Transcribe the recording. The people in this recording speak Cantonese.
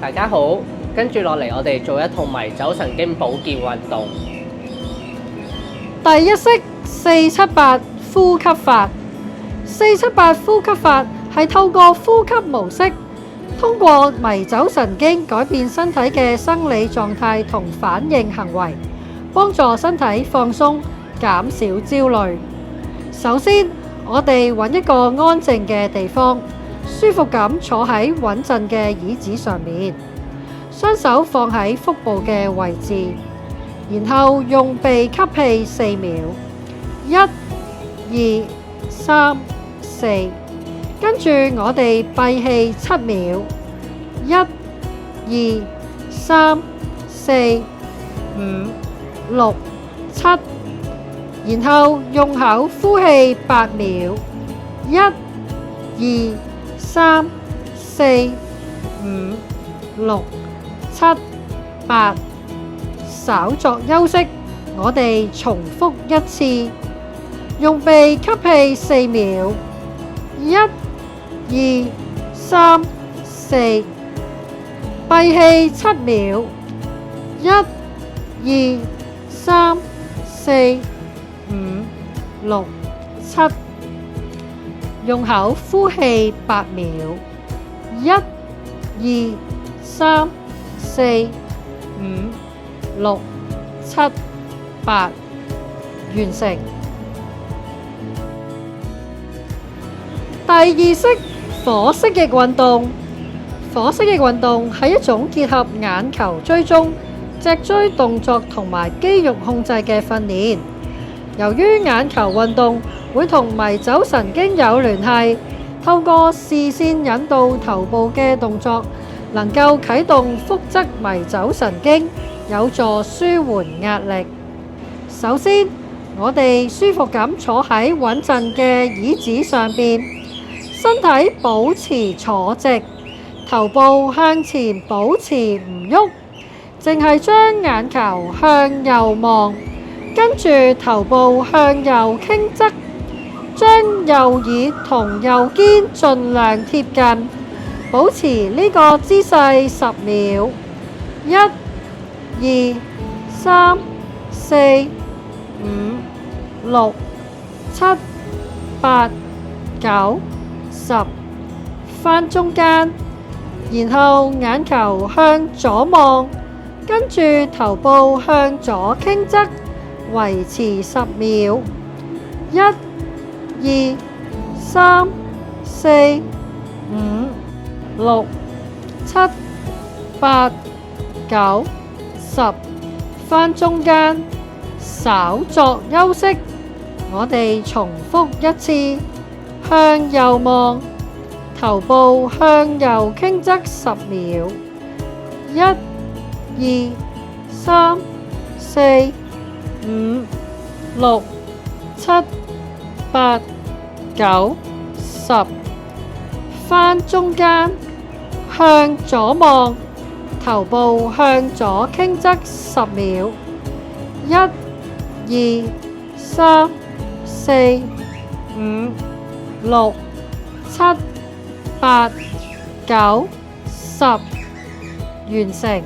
大家好，跟住落嚟我哋做一套迷走神經保健運動。第一式478呼吸法。478呼吸法係透過呼吸模式，通過迷走神經改變身體嘅生理狀態同反應行為，幫助身體放鬆，減少焦慮。首先，我哋揾一個安靜嘅地方，舒服咁坐喺穩陣嘅椅子上面，雙手放喺腹部嘅位置，然後用鼻吸氣4秒，1、2、3、4，跟住我哋閉氣7秒，1、2、3、4、5、6、7，然後用口呼氣8秒，1、2、3、4、5、6、7、8，稍作休息，我哋重複一次，用鼻吸氣4秒，1、2、3、4，閉氣7秒，1、2、3、4、5、6、7，用口呼氣8秒，1、2、3、4、5、6、7、8，完成。第二式火蜥蜴運動。火蜥蜴運動係一種結合眼球追蹤、脊椎動作同埋肌肉控制嘅訓練。由於眼球運動會同迷走神經有聯繫，透過視線引導頭部嘅動作，能夠啟動腹側迷走神經，有助舒緩壓力。首先，我哋舒服咁坐喺穩陣嘅椅子上邊，身體保持坐直，頭部向前保持唔喐，淨係將眼球向右望，跟住頭部向右傾側，將右耳同右肩盡量貼近，保持呢個姿勢10秒。1、2、3、4、5、6、7、8、9、10，翻中間，然後眼球向左望，跟住頭部向左傾側，維持10秒。1、2、3、4、5、6、7、8、9、10，翻中間，稍作休息。我哋重複一次，向右望，頭部向右傾側10秒。1、2、3、4、5、6、7、8、9、10，翻中間，向左望，頭部向左傾側10秒。1、2、3、4、5、6、7、8、9、10，完成。